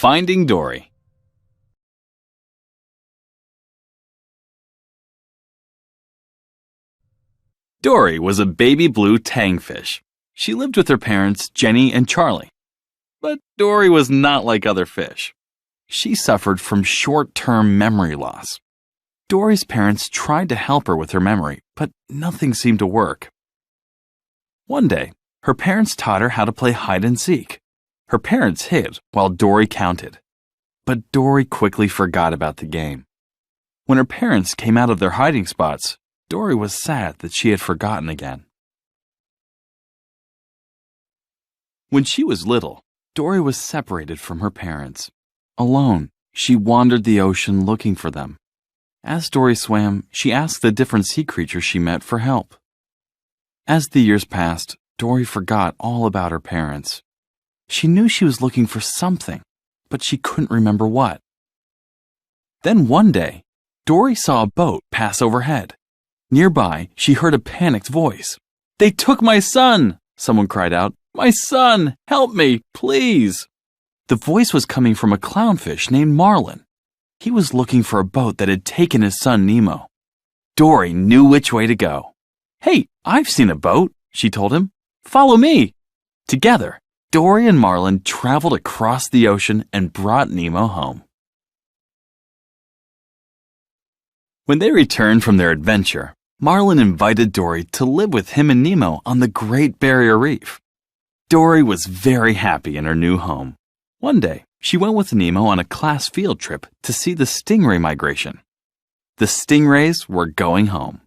Finding Dory. Dory was a baby blue tangfish. She lived with her parents, Jenny and Charlie. But Dory was not like other fish. She suffered from short-term memory loss. Dory's parents tried to help her with her memory, but nothing seemed to work. One day, her parents taught her how to play hide-and-seek. Her parents hid while Dory counted. But Dory quickly forgot about the game. When her parents came out of their hiding spots, Dory was sad that she had forgotten again. When she was little, Dory was separated from her parents. Alone, she wandered the ocean looking for them. As Dory swam, she asked the different sea creatures she met for help. As the years passed, Dory forgot all about her parents. She knew she was looking for something, but she couldn't remember what. Then one day, Dory saw a boat pass overhead. Nearby, she heard a panicked voice. "They took my son!" someone cried out. "My son! Help me, please!" The voice was coming from a clownfish named Marlin. He was looking for a boat that had taken his son Nemo. Dory knew which way to go. "Hey, I've seen a boat," she told him. "Follow me." Together, Dory and Marlin traveled across the ocean and brought Nemo home. When they returned from their adventure, Marlin invited Dory to live with him and Nemo on the Great Barrier Reef. Dory was very happy in her new home. One day, she went with Nemo on a class field trip to see the stingray migration. The stingrays were going home.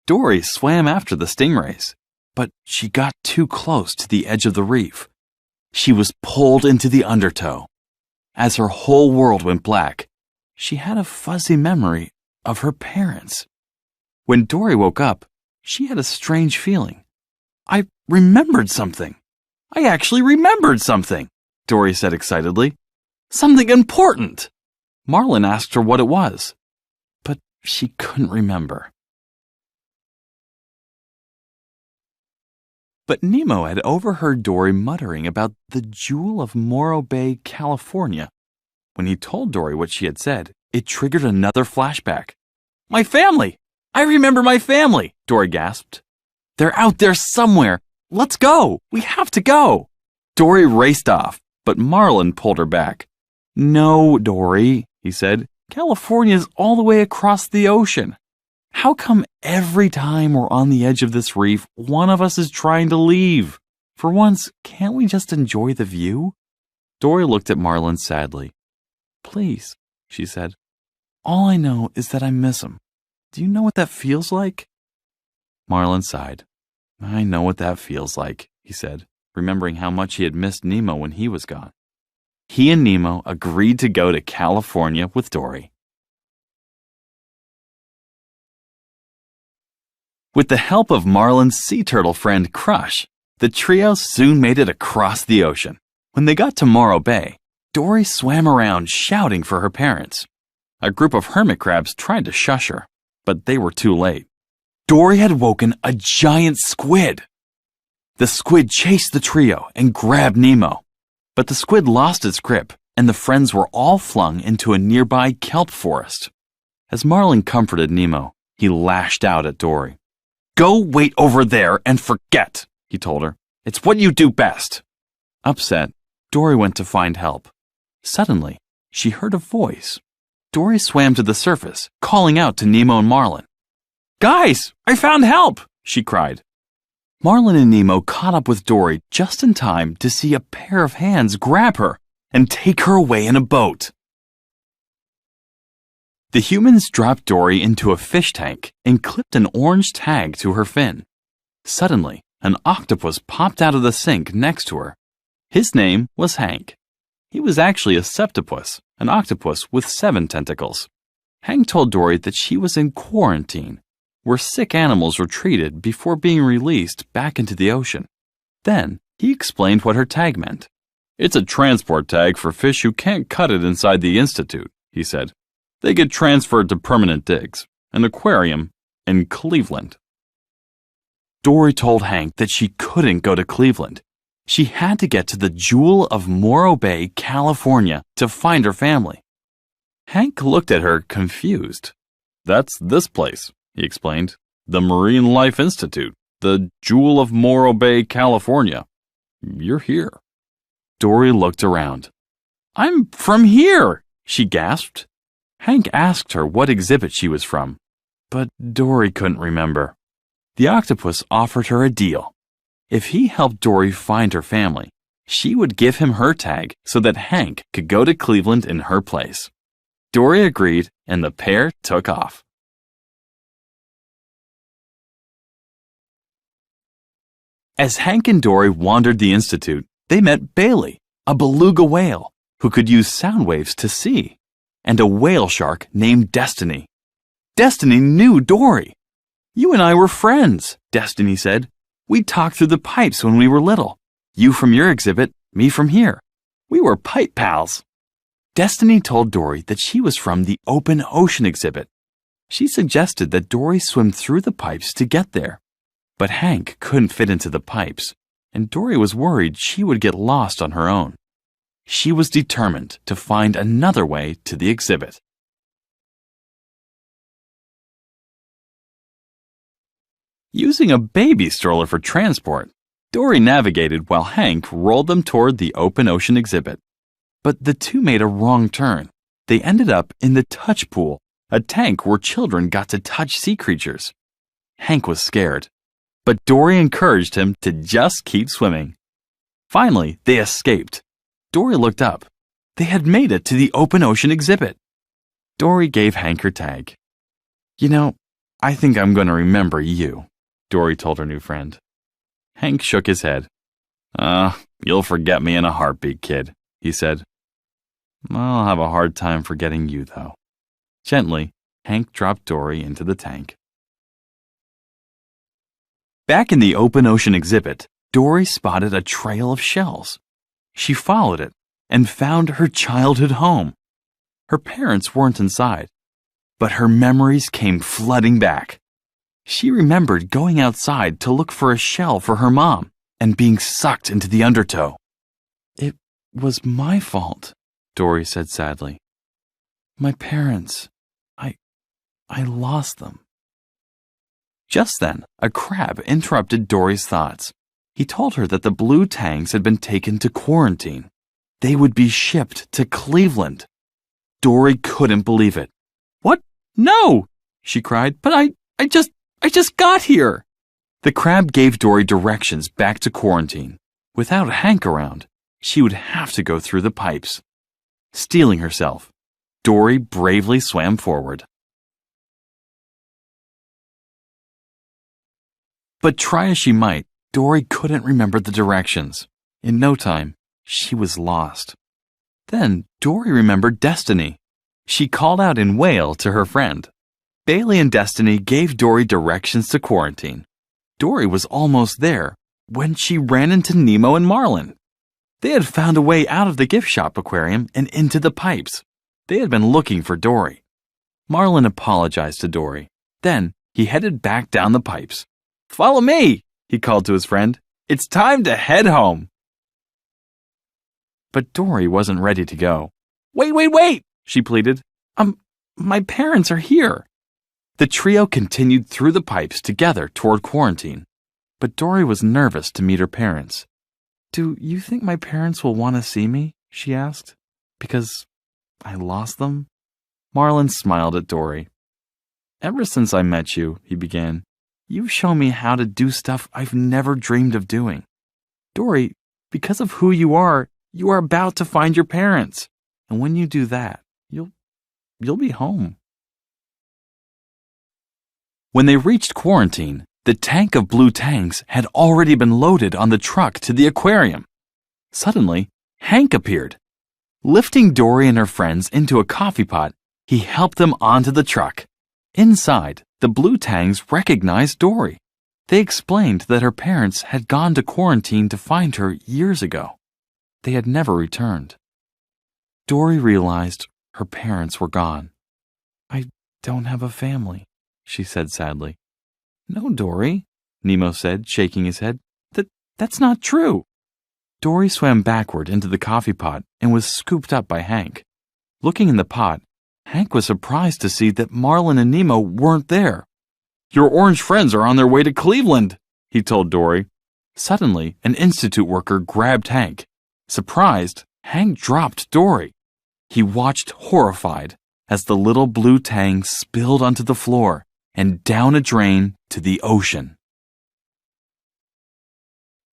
Dory swam after the stingrays, but she got too close to the edge of the reef. She was pulled into the undertow. As her whole world went black, she had a fuzzy memory of her parents. When Dory woke up, she had a strange feeling. "I remembered something. I actually remembered something," Dory said excitedly. "Something important." Marlin asked her what it was, but she couldn't remember. But Nemo had overheard Dory muttering about the Jewel of Morro Bay, California. When he told Dory what she had said, it triggered another flashback. "My family! I remember my family!" Dory gasped. "They're out there somewhere! Let's go! We have to go!" Dory raced off, but Marlin pulled her back. "No, Dory," he said. "California's all the way across the ocean. How come every time we're on the edge of this reef, one of us is trying to leave? For once, can't we just enjoy the view?" Dory looked at Marlin sadly. "Please," she said. "All I know is that I miss him. Do you know what that feels like?" Marlin sighed. "I know what that feels like," he said, remembering how much he had missed Nemo when he was gone. He and Nemo agreed to go to California with Dory. With the help of Marlin's sea turtle friend Crush, the trio soon made it across the ocean. When they got to Morro Bay, Dory swam around shouting for her parents. A group of hermit crabs tried to shush her, but they were too late. Dory had woken a giant squid. The squid chased the trio and grabbed Nemo, but the squid lost its grip, and the friends were all flung into a nearby kelp forest. As Marlin comforted Nemo, he lashed out at Dory. "Go wait over there and forget," he told her. "It's what you do best." Upset, Dory went to find help. Suddenly, she heard a voice. Dory swam to the surface, calling out to Nemo and Marlin. "Guys, I found help!" she cried. Marlin and Nemo caught up with Dory just in time to see a pair of hands grab her and take her away in a boat. The humans dropped Dory into a fish tank and clipped an orange tag to her fin. Suddenly, an octopus popped out of the sink next to her. His name was Hank. He was actually a septopus, an octopus with 7 tentacles. Hank told Dory that she was in quarantine, where sick animals were treated before being released back into the ocean. Then, he explained what her tag meant. "It's a transport tag for fish who can't cut it inside the institute," he said. "They get transferred to permanent digs, an aquarium in Cleveland." Dory told Hank that she couldn't go to Cleveland. She had to get to the Jewel of Morro Bay, California, to find her family. Hank looked at her confused. "That's this place," he explained. "The Marine Life Institute, the Jewel of Morro Bay, California. You're here." Dory looked around. "I'm from here," she gasped. Hank asked her what exhibit she was from, but Dory couldn't remember. The octopus offered her a deal. If he helped Dory find her family, she would give him her tag so that Hank could go to Cleveland in her place. Dory agreed, and the pair took off. As Hank and Dory wandered the institute, they met Bailey, a beluga whale who could use sound waves to see, and a whale shark named Destiny. Destiny knew Dory. "You and I were friends," Destiny said. "We talked through the pipes when we were little. You from your exhibit, me from here. We were pipe pals." Destiny told Dory that she was from the open ocean exhibit. She suggested that Dory swim through the pipes to get there. But Hank couldn't fit into the pipes, and Dory was worried she would get lost on her own. She was determined to find another way to the exhibit. Using a baby stroller for transport, Dory navigated while Hank rolled them toward the open ocean exhibit. But the two made a wrong turn. They ended up in the touch pool, a tank where children got to touch sea creatures. Hank was scared, but Dory encouraged him to just keep swimming. Finally, they escaped. Dory looked up. They had made it to the open ocean exhibit. Dory gave Hank her tag. "You know, I think I'm going to remember you," Dory told her new friend. Hank shook his head. You'll forget me in a heartbeat, kid," he said. "I'll have a hard time forgetting you, though." Gently, Hank dropped Dory into the tank. Back in the open ocean exhibit, Dory spotted a trail of shells. She followed it and found her childhood home. Her parents weren't inside, but her memories came flooding back. She remembered going outside to look for a shell for her mom and being sucked into the undertow. "It was my fault," Dory said sadly. "My parents, I lost them." Just then, a crab interrupted Dory's thoughts. He told her that the blue tangs had been taken to quarantine. They would be shipped to Cleveland. Dory couldn't believe it. "What? No!" she cried. "But I just got here." The crab gave Dory directions back to quarantine. Without Hank around, she would have to go through the pipes. Steeling herself, Dory bravely swam forward. But try as she might, Dory couldn't remember the directions. In no time, she was lost. Then Dory remembered Destiny. She called out in whale to her friend. Bailey and Destiny gave Dory directions to quarantine. Dory was almost there when she ran into Nemo and Marlin. They had found a way out of the gift shop aquarium and into the pipes. They had been looking for Dory. Marlin apologized to Dory. Then he headed back down the pipes. "Follow me," he called to his friend. "It's time to head home." But Dory wasn't ready to go. Wait, she pleaded. My parents are here." The trio continued through the pipes together toward quarantine. But Dory was nervous to meet her parents. "Do you think my parents will want to see me?" she asked. "Because I lost them?" Marlin smiled at Dory. "Ever since I met you," he began, "you've shown me how to do stuff I've never dreamed of doing. Dory, because of who you are about to find your parents. And when you do that, you'll be home." When they reached quarantine, the tank of blue tangs had already been loaded on the truck to the aquarium. Suddenly, Hank appeared. Lifting Dory and her friends into a coffee pot, he helped them onto the truck. Inside, the blue tangs recognized Dory. They explained that her parents had gone to quarantine to find her years ago. They had never returned. Dory realized her parents were gone. "I don't have a family," she said sadly. "No, Dory," Nemo said, shaking his head. That's not true. Dory swam backward into the coffee pot and was scooped up by Hank. Looking in the pot, Hank was surprised to see that Marlin and Nemo weren't there. "Your orange friends are on their way to Cleveland," he told Dory. Suddenly, an institute worker grabbed Hank. Surprised, Hank dropped Dory. He watched horrified as the little blue tang spilled onto the floor and down a drain to the ocean.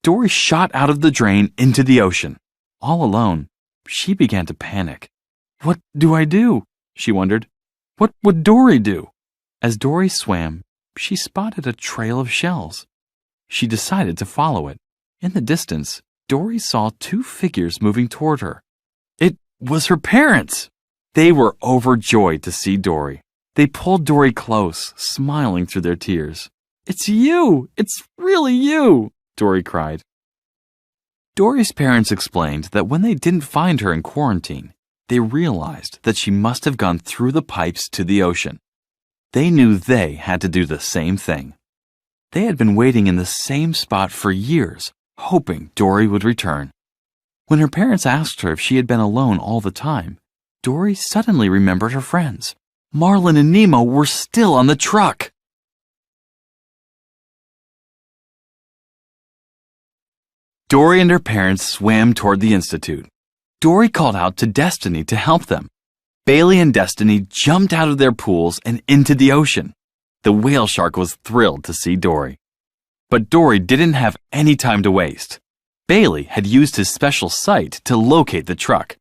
Dory shot out of the drain into the ocean. All alone, she began to panic. "What do I do?" she wondered. "What would Dory do?" As Dory swam, she spotted a trail of shells. She decided to follow it. In the distance, Dory saw two figures moving toward her. It was her parents! They were overjoyed to see Dory. They pulled Dory close, smiling through their tears. "It's you! It's really you!" Dory cried. Dory's parents explained that when they didn't find her in quarantine, they realized that she must have gone through the pipes to the ocean. They knew they had to do the same thing. They had been waiting in the same spot for years, hoping Dory would return. When her parents asked her if she had been alone all the time, Dory suddenly remembered her friends. Marlin and Nemo were still on the truck. Dory and her parents swam toward the institute. Dory called out to Destiny to help them. Bailey and Destiny jumped out of their pools and into the ocean. The whale shark was thrilled to see Dory. But Dory didn't have any time to waste. Bailey had used his special sight to locate the truck.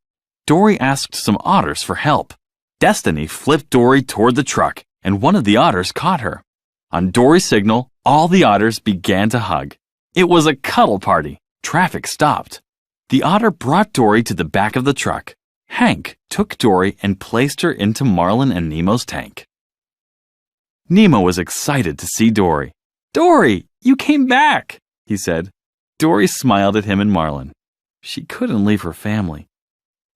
Dory asked some otters for help. Destiny flipped Dory toward the truck, and one of the otters caught her. On Dory's signal, all the otters began to hug. It was a cuddle party. Traffic stopped. The otter brought Dory to the back of the truck. Hank took Dory and placed her into Marlin and Nemo's tank. Nemo was excited to see Dory. "Dory, you came back," he said. Dory smiled at him and Marlin. She couldn't leave her family.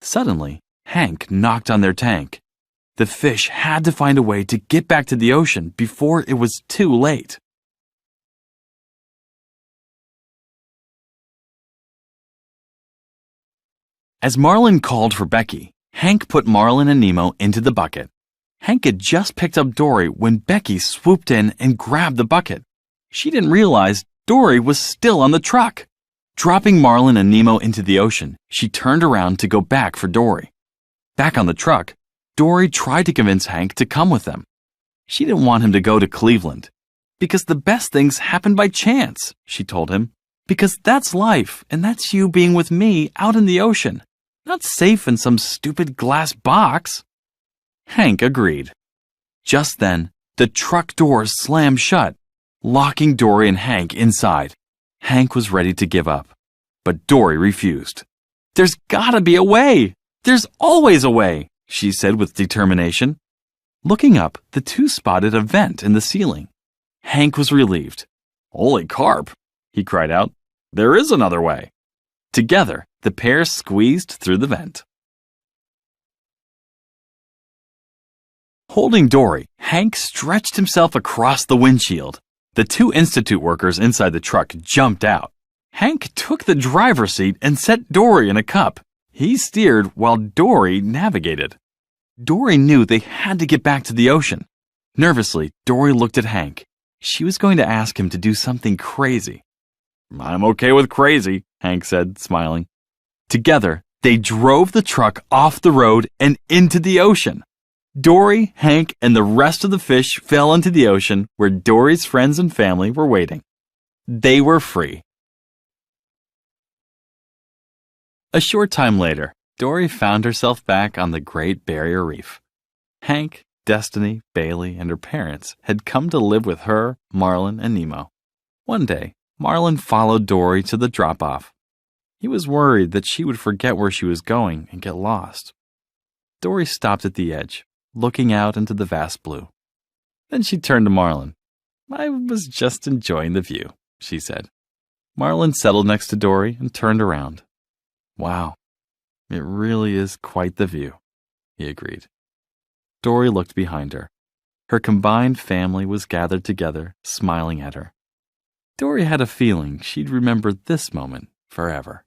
Suddenly, Hank knocked on their tank. The fish had to find a way to get back to the ocean before it was too late. As Marlin called for Becky, Hank put Marlin and Nemo into the bucket. Hank had just picked up Dory when Becky swooped in and grabbed the bucket. She didn't realize Dory was still on the truck. Dropping Marlin and Nemo into the ocean, she turned around to go back for Dory. Back on the truck, Dory tried to convince Hank to come with them. She didn't want him to go to Cleveland. "Because the best things happen by chance," she told him. "Because that's life, and that's you being with me out in the ocean. Not safe in some stupid glass box." Hank agreed. Just then, the truck doors slammed shut, locking Dory and Hank inside. Hank was ready to give up, but Dory refused. "There's gotta be a way! There's always a way!" she said with determination. Looking up, the two spotted a vent in the ceiling. Hank was relieved. "Holy carp!" he cried out. "There is another way." Together, the pair squeezed through the vent. Holding Dory, Hank stretched himself across the windshield. The two institute workers inside the truck jumped out. Hank took the driver's seat and set Dory in a cup. He steered while Dory navigated. Dory knew they had to get back to the ocean. Nervously, Dory looked at Hank. She was going to ask him to do something crazy. "I'm okay with crazy," Hank said, smiling. Together, they drove the truck off the road and into the ocean. Dory, Hank, and the rest of the fish fell into the ocean where Dory's friends and family were waiting. They were free. A short time later, Dory found herself back on the Great Barrier Reef. Hank, Destiny, Bailey, and her parents had come to live with her, Marlin, and Nemo. One day, Marlin followed Dory to the drop-off. He was worried that she would forget where she was going and get lost. Dory stopped at the edge, looking out into the vast blue. Then she turned to Marlin. "I was just enjoying the view," she said. Marlin settled next to Dory and turned around. "Wow, it really is quite the view," he agreed. Dory looked behind her. Her combined family was gathered together, smiling at her. Dory had a feeling she'd remember this moment forever.